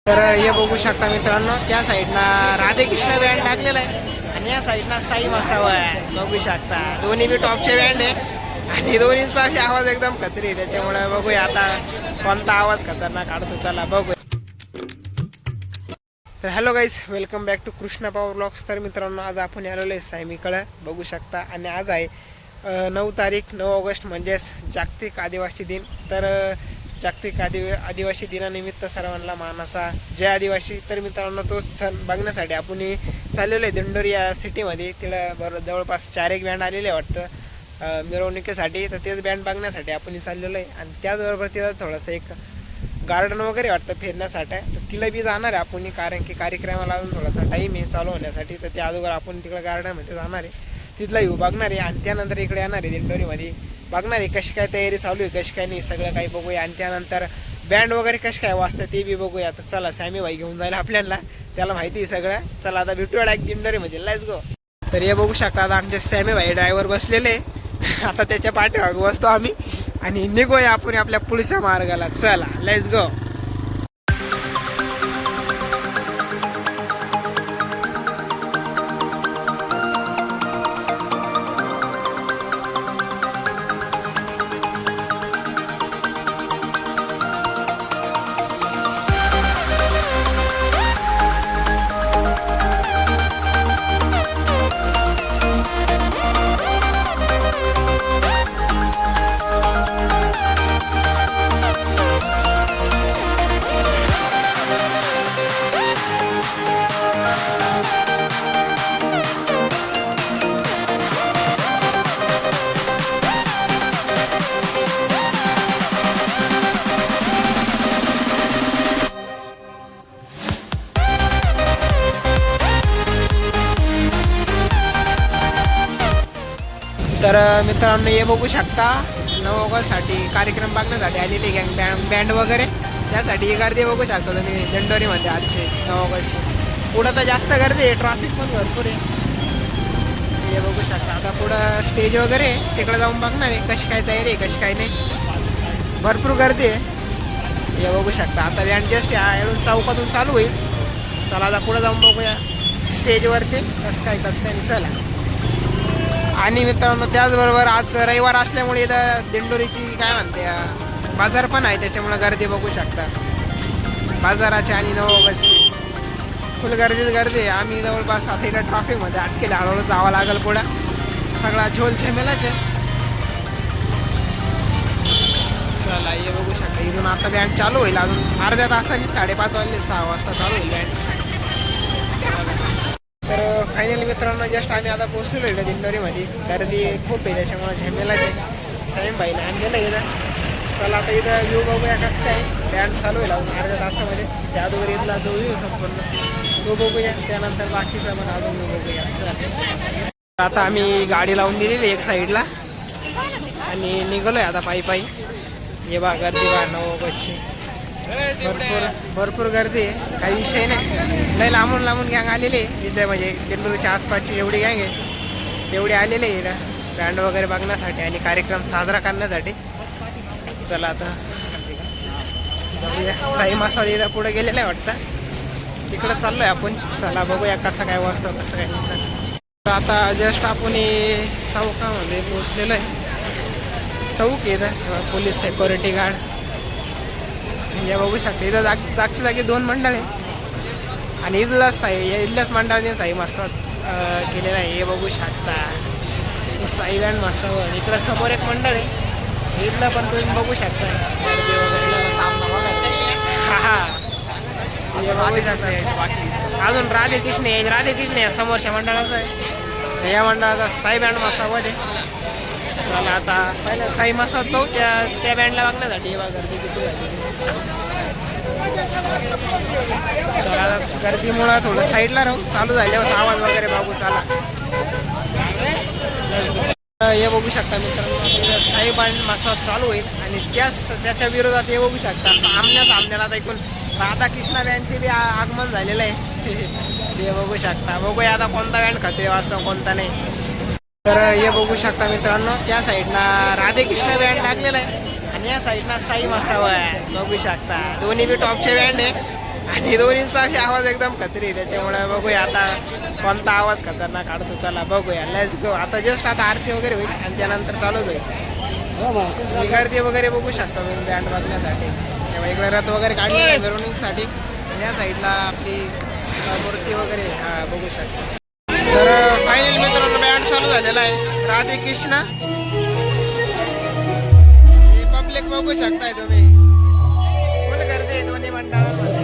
तर हे बघू शकता मित्रांनो, त्या साईडला राधेकृष्ण बँड टाकलेला आहे आणि या साईडला साई मसावा आहे. बघू शकता दोन्ही बी टॉपचे बँड आहे आणि दोन्हीचा आवाज एकदम खतरी आहे. त्याच्यामुळे बघूया आता कोणता आवाज खतरनाक काढतो. चला बघू. तर hello guys, welcome back to Krishna power blogs. तर मित्रांनो, आज आपण आलेलो आहे सायमीकडं बघू शकता आणि आज आहे 9 तारीख 9 ऑगस्ट म्हणजेच जागतिक आदिवासी दिन. तर जागतिक आदिवासी दिनानिमित्त सर्वांना मानाचा जय आदिवासी. तर मित्रांनो, तो सण बघण्यासाठी आपण चाललेलो आहे दिंडोरी या सिटीमध्ये. तिला जवळपास 4 बँड आलेले वाटतं मिरवणुकीसाठी. तर तेच बँड बघण्यासाठी आपण चाललेलो आहे आणि त्याचबरोबर तिला थोडंसं एक गार्डन वगैरे वाटतं फिरण्यासाठी. तर तिला बी जाणार आहे आपण, कारण की कार्यक्रमाला अजून थोडासा टाईम आहे चालू होण्यासाठी. तर त्या अगोदर आपण तिकडे गार्डनमध्ये जाणार आहे, तिथला व्ह्यू बघणार आहे आणि त्यानंतर इकडे येणार आहे दिंडोरीमध्ये बघणार आहे कशी काय तयारी चालू आहे, कशी काय नाही सगळं काही बघूया. आणि त्यानंतर बँड वगैरे कशी काय वाजतं ते बी बघूया. तर चला, सॅमी भाई घेऊन जायला आपल्याला, त्याला माहिती आहे सगळं. चला आता भेटूया डायरेक्ट दिंडोरीमध्ये. Let's go. तर हे बघू शकता, आता आमचे सॅमी भाई ड्रायव्हर बसलेले. आता त्याच्या पाठीमागे बसतो आम्ही आणि निघूया आपण आपल्या पुढच्या मार्गाला. चला लेट्स गो. तर मित्रांनो, हे बघू शकता 9 ऑगस्टसाठी कार्यक्रम बघण्यासाठी आलेली गँग बँड वगैरे, त्यासाठी ही गर्दी बघू शकता तुम्ही दिंडोरीमध्ये आजची 9 ऑगस्टची. पुढं तर जास्त गर्दी आहे, ट्रॅफिक पण भरपूर आहे. हे बघू शकता. आता पुढं स्टेज वगैरे तिकडे जाऊन बघणार आहे कशी काय तयारी आहे, कशी काय नाही. भरपूर गर्दी आहे. हे बघू शकता. आता बँड जस्ट येऊन चौकातून चालू होईल. चला आता पुढं जाऊन बघूया स्टेजवरती कसं काय नाही. चला. आणि मित्रांनो, त्याचबरोबर आज रविवार असल्यामुळे इथं दिंडोरीची काय म्हणते बाजार पण आहे, त्याच्यामुळे गर्दी बघू शकता बाजाराची. आणि 9 ऑगस्टची फुल गर्दी आहे. आम्ही जवळपास आता इकडे ट्रॅफिकमध्ये अटकेले, हळूहळू जावं लागेल पुढं. सगळा झोल छेमेलाच आहे. चला, हे बघू शकता. इथून आता बँड चालू होईल अजून अर्ध्या तासाने. 5:30 वाजले, 6 वाजता चालू होईल बँड. तर फायनली मित्रांनो, जस्ट आम्ही आता पोहोचलेलो इकडे दिंडोरीमध्ये. गर्दी खूप आहे, त्याच्यामुळे झेमेलाच आहे. सैम भाईने आणलेलं इथं. चला आता इथं व्ह्यू बघूया कसं काय. बँड चालू होईल अजून अर्ध्या तासामध्ये. त्या अगोदर इथला जो व्ह्यू संपूर्ण तो बघूया, त्यानंतर बाकीचा पण अजून व्ह्यू बघूया. चला, आता आम्ही गाडी लावून दिलेली एक साईडला आणि निघालोय आता पायी. हे बा गर्दी बा 9 ऑगस्टची भरपूर गर्दी आहे, काही विषय नाही. लय लांबून गँग आलेले इथे, म्हणजे दिंडोरीच्या आसपासची एवढी गँग आहे तेवढी आलेले आहे इथं बँड वगैरे बघण्यासाठी आणि कार्यक्रम साजरा करण्यासाठी. चला आता साई मसाला इथं पुढे गेलेलं आहे वाटतं, तिकडं चाललो आहे आपण. चला बघूया कसं काय वाजतं कसं काय नाही. तर आता जस्ट आपण चौकामध्ये पोचलेलो आहे. चौक इथं पोलीस सिक्युरिटी गार्ड हे बघू शकता. इथं जागच्या जागी 2 मंडळ आहे आणि इथल्याच मंडळाने साई मसाव केलेला आहे. हे बघू शकता साई बँड मसाव. इकडं समोर एक मंडळ आहे, इथलं पण तुम्ही बघू शकता. हा हे बघू शकता. अजून राधेकृष्ण आहे समोरच्या मंडळाचं आहे. या मंडळाचा साई बँड मसाव आहे. चला आता पहिलं साई मसाव पाहू, त्या बँडला बघण्यासाठी गर्दी किती झाली. चला, गर्दीमुळं थोडं साईडला राहू, चालू झाल्यावर आवाज वगैरे बघू. चला हे बघू शकता मित्रांनो, साई बँड मसाव चालू होईल आणि त्याच्या विरोधात हे बघू शकता सामन्याला ऐकून राधाकृष्ण बँडचे बी आगमन झालेलं आहे. हे बघू शकता. बघूया आता कोणता बँड खत्री वाजता कोणता नाही. तर हे बघू शकता मित्रांनो, त्या साईडला राधेकृष्ण बँड टाकलेला आहे आणि या साईडला साई मसावा आहे. बघू शकता दोन्ही बी टॉपचे बँड आहे आणि दोन्हींचा आवाज एकदम खत्री आहे, त्याच्यामुळे बघूया आता कोणता आवाज खतरनाक काढतो. चला बघूया, लेट्स गो. आता जस्ट आता आरती वगैरे होईल आणि त्यानंतर चालूच होईल. ही गर्दी वगैरे बघू शकता तुम्ही बँड बघण्यासाठी. तेव्हा इकडे रथ वगैरे काढलेला आहे मिरवणुकीसाठी. आणि या साईडला आपली मूर्ती वगैरे बघू शकता. तर फायनल मित्रांनो बँड चालू झालेला आहे. राधे कृष्ण पब्लिक बघू शकताय तुम्ही. फुल गर्दी आहे दोन्ही मंडळांमध्ये.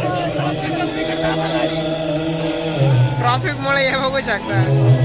ट्रॉफिक मुळे हे बघू शकता.